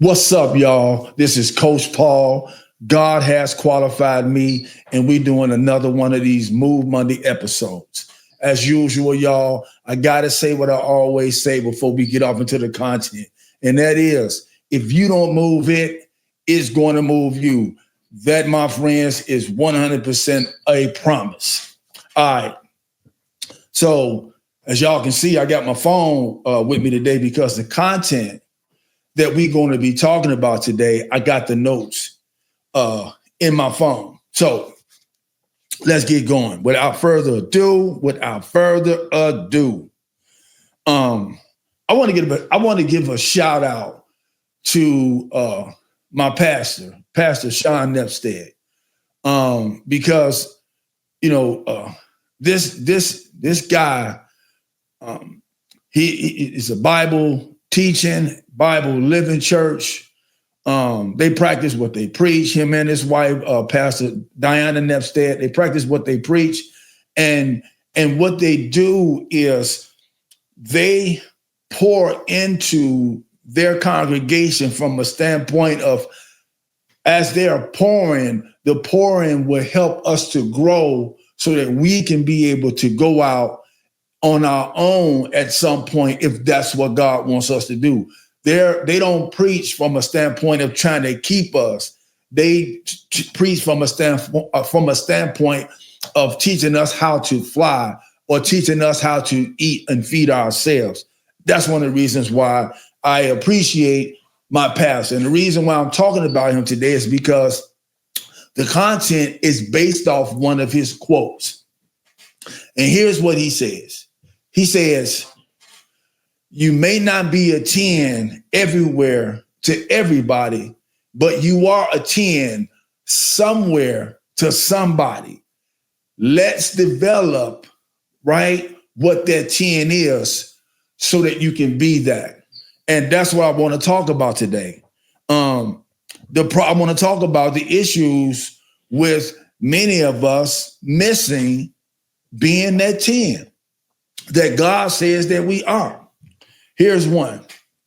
What's up, y'all? This is Coach Paul. God has qualified me, and we're doing another one of these Move Monday episodes. As usual, y'all, I got to say what I always say before we get off into the content, and that is, if you don't move it, it's going to move you. That, my friends, is 100% a promise. All right. So, as y'all can see, I got my phone with me today because the content that we're going to be talking about today, I got the notes in my phone. So let's get going. Without further ado, I want to give a shout out to my pastor, Pastor Sean Nepstead, because this guy, he is a Bible teaching, Bible living church. They practice what they preach. Him and his wife, Pastor Diana Nepstead, they practice what they preach. And what they do is they pour into their congregation from a standpoint of, as they are pouring, the pouring will help us to grow so that we can be able to go out on our own at some point, if that's what God wants us to do. They don't preach from a standpoint of trying to keep us. They preach from a standpoint of teaching us how to fly or teaching us how to eat and feed ourselves. That's one of the reasons why I appreciate my pastor. And the reason why I'm talking about him today is because the content is based off one of his quotes. And here's what he says. He says, "You may not be a 10 everywhere to everybody, but you are a 10 somewhere to somebody. Let's develop, right, what that 10 is so that you can be that." And that's what I want to talk about today. I want to talk about the issues with many of us missing being that 10 that God says that we are. Here's one.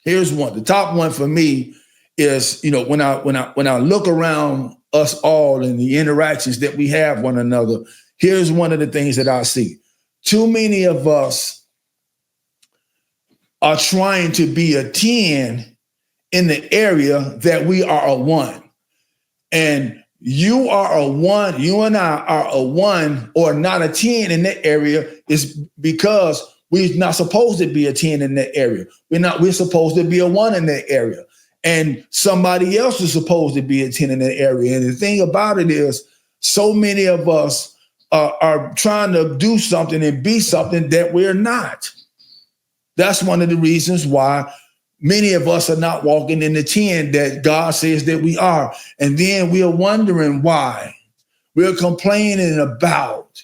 The top one for me is, when I look around us all and the interactions that we have one another, here's one of the things that I see. Too many of us are trying to be a 10 in the area that we are a 1. And you are a 1, you and I are a 1 or not a 10 in that area is because we're not supposed to be a 10 in that area. We're supposed to be a 1 in that area. And somebody else is supposed to be a 10 in that area. And the thing about it is, so many of us are trying to do something and be something that we're not. That's one of the reasons why many of us are not walking in the 10 that God says that we are. And then we are wondering why. We're complaining about.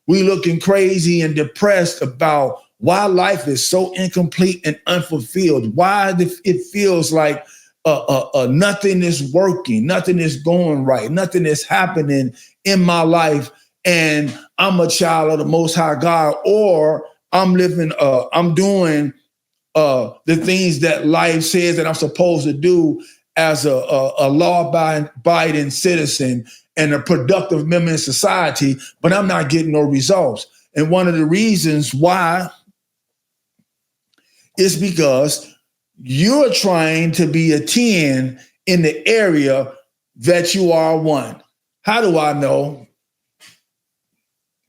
We're looking crazy and depressed about why life is so incomplete and unfulfilled. Why it feels like nothing is working, nothing is going right, nothing is happening in my life. And I'm a child of the Most High God, or I'm doing the things that life says that I'm supposed to do as a law-abiding citizen and a productive member in society, but I'm not getting no results. And one of the reasons why is because you're trying to be a 10 in the area that you are 1. How do I know?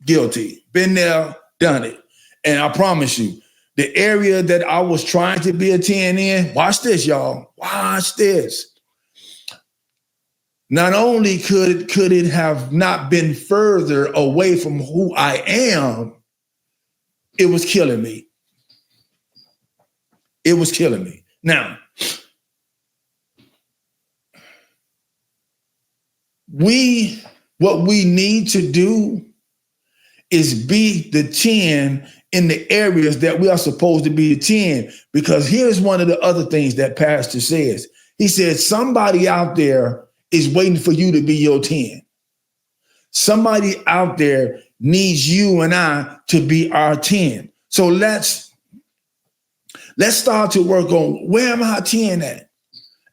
Guilty. Been there, done it. And I promise you, the area that I was trying to be a 10 in, watch this, y'all. Watch this. Not only could it have not been further away from who I am, it was killing me. It was killing me. Now, what we need to do is be the 10 in the areas that we are supposed to be the 10. Because here's one of the other things that Pastor says. He said, somebody out there is waiting for you to be your 10. Somebody out there needs you and I to be our 10. So let's start to work on, where am I 10 at?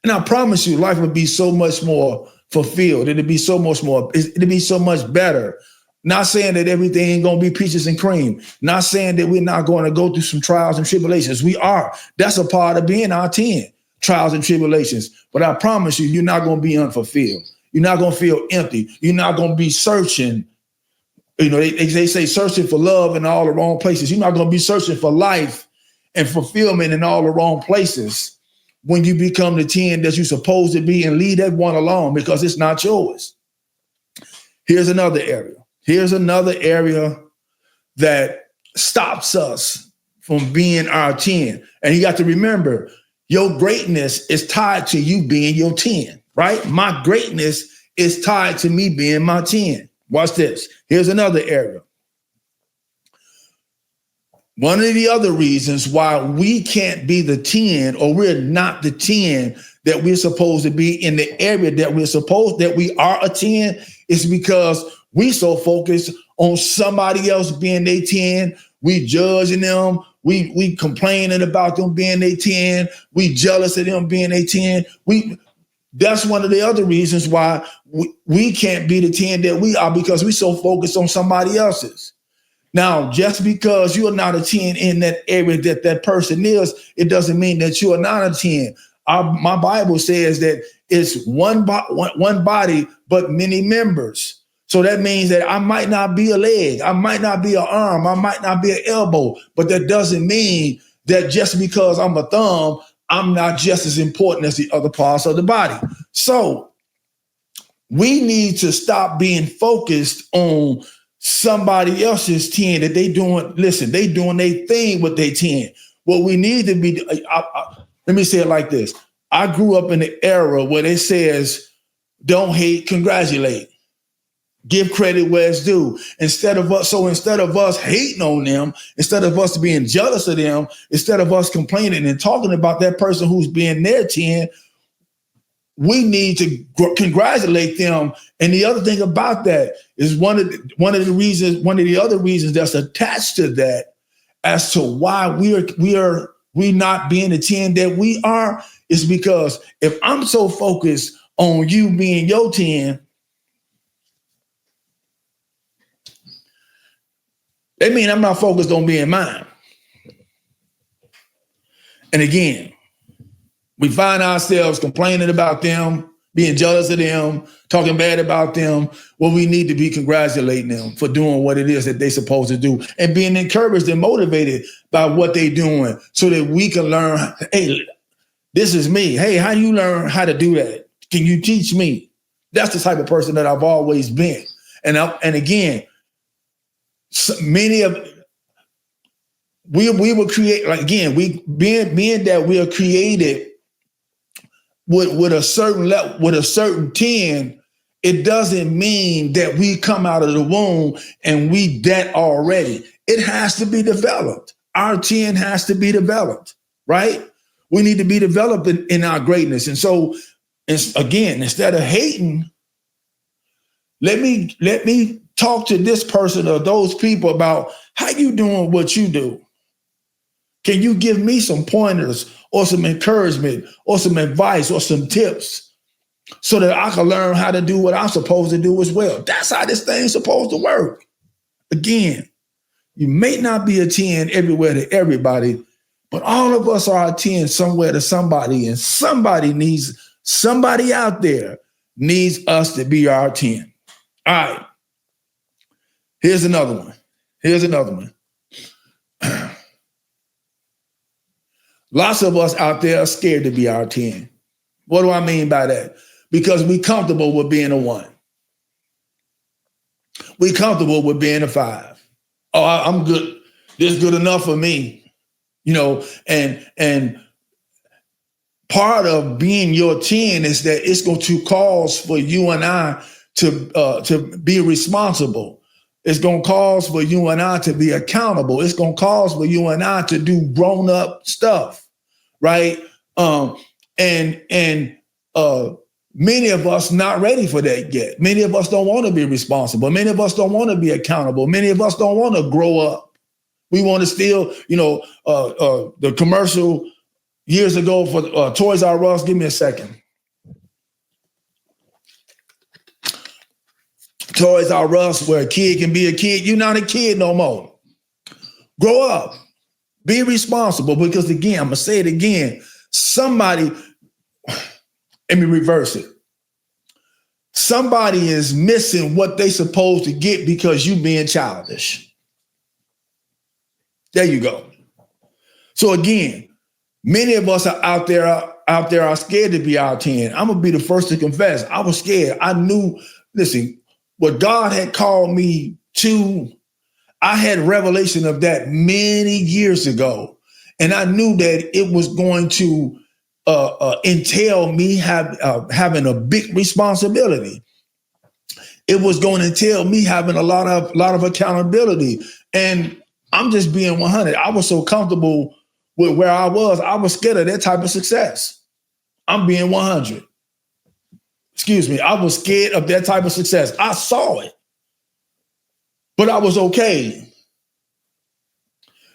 And I promise you, life would be so much more fulfilled. It'd be so much more, it'd be so much better. Not saying that everything ain't going to be peaches and cream. Not saying that we're not going to go through some trials and tribulations. We are. That's a part of being our 10, trials and tribulations. But I promise you, you're not going to be unfulfilled. You're not going to feel empty. You're not going to be searching. You know, they say searching for love in all the wrong places. You're not going to be searching for life and fulfillment in all the wrong places when you become the 10 that you're supposed to be and leave that one alone because it's not yours. Here's another area. Here's another area that stops us from being our 10. And you got to remember, your greatness is tied to you being your 10, right? My greatness is tied to me being my 10. Watch this. Here's another area. One of the other reasons why we can't be the 10 or we're not the 10 that we're supposed to be in the area that we are a 10 is because we so focused on somebody else being their 10. We judging them. We complaining about them being their 10. We jealous of them being their 10. That's one of the other reasons why we can't be the 10 that we are because we so focused on somebody else's. Now, just because you are not a 10 in that area that person is, it doesn't mean that you are not a 10. My Bible says that it's one body, but many members. So that means that I might not be a leg, I might not be an arm, I might not be an elbow, but that doesn't mean that just because I'm a thumb, I'm not just as important as the other parts of the body. So we need to stop being focused on somebody else's 10 that they doing. Listen, they doing their thing with their 10. What we need to be, let me say it like this. I grew up in the era where it says, don't hate, congratulate. Give credit where it's due. Instead of us hating on them, instead of us being jealous of them, instead of us complaining and talking about that person who's being their 10, we need to congratulate them. And the other thing about that is one of the other reasons that's attached to that as to why we not being the 10 that we are is because if I'm so focused on you being your 10, that means I'm not focused on being mine. And again, we find ourselves complaining about them, being jealous of them, talking bad about them. Well, we need to be congratulating them for doing what it is that they're supposed to do and being encouraged and motivated by what they're doing so that we can learn, hey, this is me. Hey, how do you learn how to do that? Can you teach me? That's the type of person that I've always been. And again, so many of we were created, like again, being that we are created with a certain level, with a certain 10, it doesn't mean that we come out of the womb and we that already. It has to be developed. Our 10 has to be developed, right? We need to be developed in our greatness. And so, again, instead of hating, let me talk to this person or those people about how you doing what you do. Can you give me some pointers or some encouragement or some advice or some tips so that I can learn how to do what I'm supposed to do as well? That's how this thing's supposed to work. Again, you may not be a 10 everywhere to everybody, but all of us are a 10 somewhere to somebody, and somebody out there needs us to be our 10. All right. Here's another one. Lots of us out there are scared to be our 10. What do I mean by that? Because we're comfortable with being a 1. We're comfortable with being a 5. Oh, I'm good. This is good enough for me. You know, and part of being your 10 is that it's going to cause for you and I to be responsible. It's going to cause for you and I to be accountable. It's going to cause for you and I to do grown up stuff, right? And many of us not ready for that yet. Many of us don't want to be responsible. Many of us don't want to be accountable. Many of us don't want to grow up. We want to still, the commercial years ago for Toys R Us. Give me a second. Toys R Us, where a kid can be a kid. You're not a kid no more. Grow up. Be responsible, because again, I'm going to say it again. Somebody, let me reverse it. Somebody is missing what they supposed to get because you being childish. There you go. So again, many of us are out there are scared to be our 10. I'm going to be the first to confess. I was scared. I knew, listen, what God had called me to, I had revelation of that many years ago. And I knew that it was going to entail me having a big responsibility. It was going to entail me having a lot of accountability. And I'm just being 100. I was so comfortable with where I was scared of that type of success. I'm being 100. Excuse me. I was scared of that type of success. I saw it, but I was okay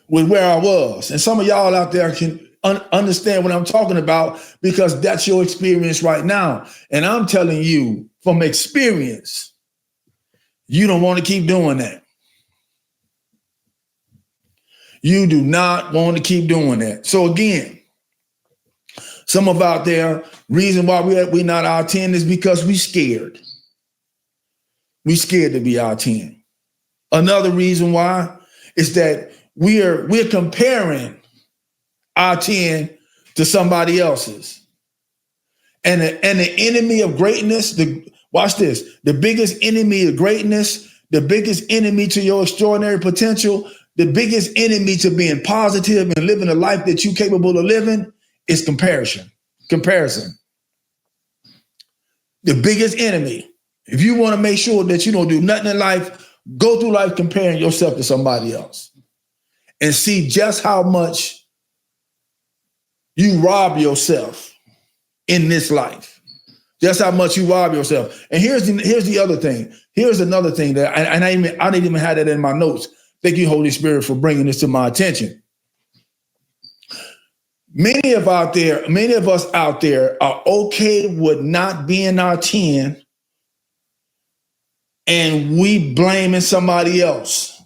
with where I was. And some of y'all out there can understand what I'm talking about, because that's your experience right now. And I'm telling you from experience, you don't want to keep doing that. You do not want to keep doing that. So again, some of out there, reason why we're not our 10 is because we scared. We scared to be our 10. Another reason why is that we're comparing our 10 to somebody else's. And the enemy of greatness, watch this, the biggest enemy of greatness, the biggest enemy to your extraordinary potential, the biggest enemy to being positive and living a life that you're capable of living is comparison. Comparison. The biggest enemy. If you want to make sure that you don't do nothing in life, go through life comparing yourself to somebody else and see just how much you rob yourself in this life. Just how much you rob yourself. And here's the other thing. Here's another thing that I didn't even have that in my notes. Thank you, Holy Spirit, for bringing this to my attention. Many of us out there are okay with not being our 10, and we blaming somebody else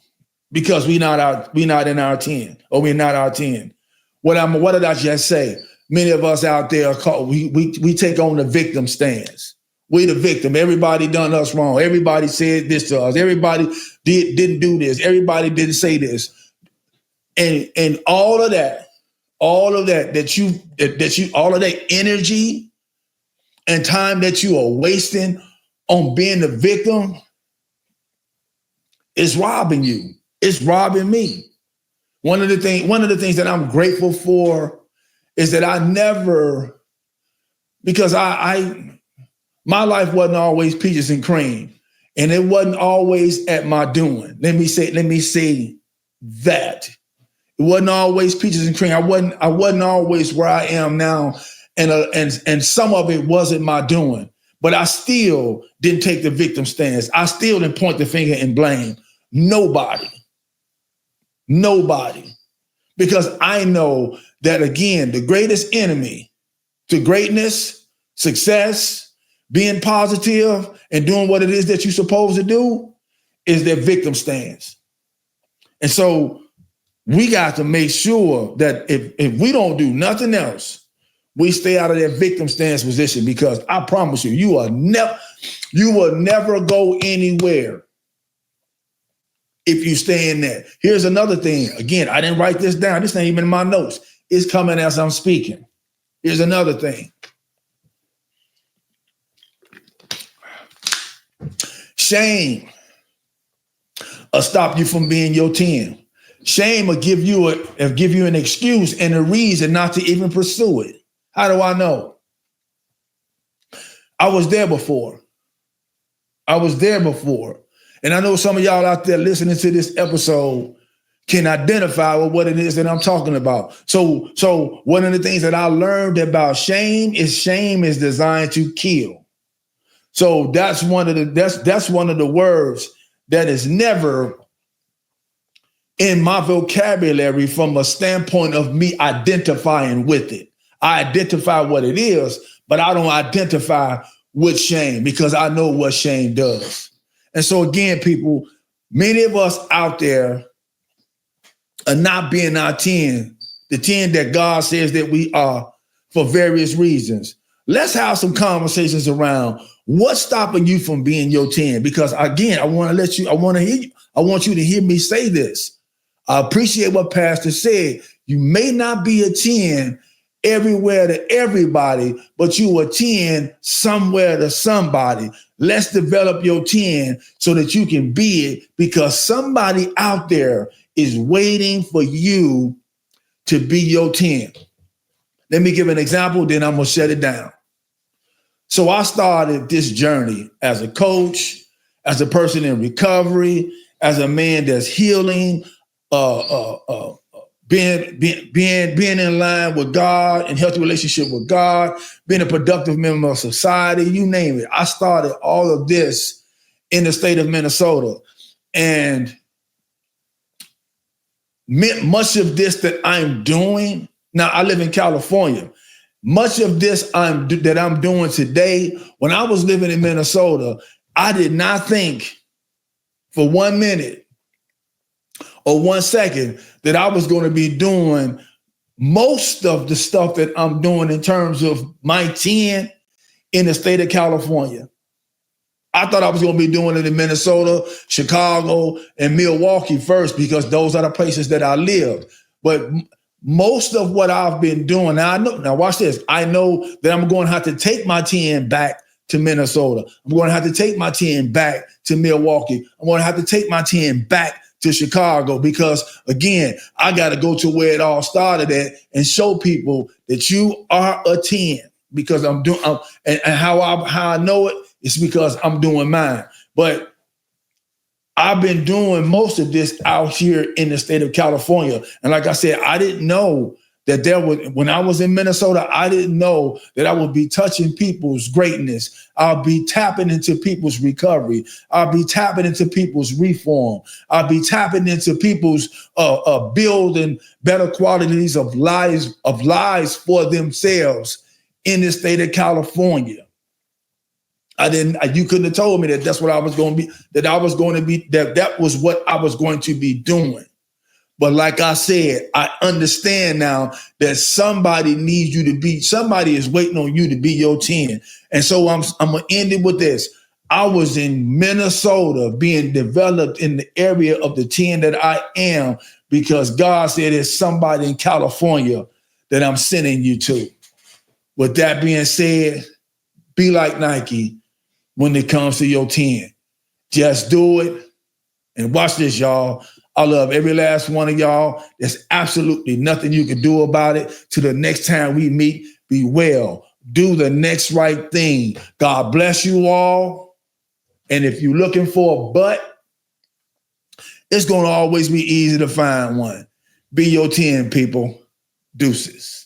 because we're not in our 10, or we're not our 10. What did I just say? Many of us out there we take on the victim stance. We the victim. Everybody done us wrong. Everybody said this to us. Everybody didn't do this. Everybody didn't say this. And all of that energy and time that you are wasting on being the victim is robbing you. It's robbing me. One of the things that I'm grateful for is that I never, because my life wasn't always peaches and cream, and it wasn't always at my doing. Let me say that. It wasn't always peaches and cream. I wasn't always where I am now, and some of it wasn't my doing. But I still didn't take the victim stance. I still didn't point the finger and blame nobody. Because I know that, again, the greatest enemy to greatness, success, being positive, and doing what it is that you're supposed to do is their victim stance. And so we got to make sure that if we don't do nothing else, we stay out of that victim stance position, because I promise you will never go anywhere if you stay in there. Here's another thing. Again, I didn't write this down. This ain't even in my notes. It's coming as I'm speaking. Here's another thing. Shame will stop you from being your 10. Shame will give you an excuse and a reason not to even pursue it. How do I know? I was there before. And I know some of y'all out there listening to this episode can identify with what it is that I'm talking about. So one of the things that I learned about shame is designed to kill. So that's one of the words that is never in my vocabulary from a standpoint of me identifying with it. I identify what it is, but I don't identify with shame because I know what shame does. And so again, people, many of us out there are not being our 10, the 10 that God says that we are for various reasons. Let's have some conversations around what's stopping you from being your 10. Because again, I want you to hear me say this. I appreciate what Pastor said. You may not be a 10 everywhere to everybody, but you are 10 somewhere to somebody. Let's develop your 10 so that you can be it, because somebody out there is waiting for you to be your 10. Let me give an example, then I'm going to shut it down. So I started this journey as a coach, as a person in recovery, as a man that's healing, being in line with God and healthy relationship with God, being a productive member of society, you name it. I started all of this in the state of Minnesota. And much of this that I'm doing, now I live in California. Much of this that I'm doing today, when I was living in Minnesota, I did not think for 1 minute or 1 second that I was going to be doing most of the stuff that I'm doing in terms of my 10 in the state of California. I thought I was going to be doing it in Minnesota, Chicago, and Milwaukee first, because those are the places that I lived. But most of what I've been doing, now watch this. I know that I'm going to have to take my 10 back to Minnesota. I'm going to have to take my 10 back to Milwaukee. I'm going to have to take my 10 back to Chicago, because again, I got to go to where it all started at and show people that you are a 10, because I'm doing, and how I know it is because I'm doing mine. But I've been doing most of this out here in the state of California. And like I said, I didn't know that when I was in Minnesota, I didn't know that I would be touching people's greatness. I'll be tapping into people's recovery. I'll be tapping into people's reform. I'll be tapping into people's building better qualities of lives for themselves in the state of California. You couldn't have told me that that's what I was going to be, that was what I was going to be doing. But like I said, I understand now that somebody is waiting on you to be your 10. And so I'm going to end it with this. I was in Minnesota being developed in the area of the 10 that I am, because God said there's somebody in California that I'm sending you to. With that being said, be like Nike when it comes to your 10. Just do it. And watch this, y'all. I love every last one of y'all. There's absolutely nothing you can do about it. Till the next time we meet, be well. Do the next right thing. God bless you all. And if you're looking for a butt, it's going to always be easy to find one. Be your 10, people. Deuces.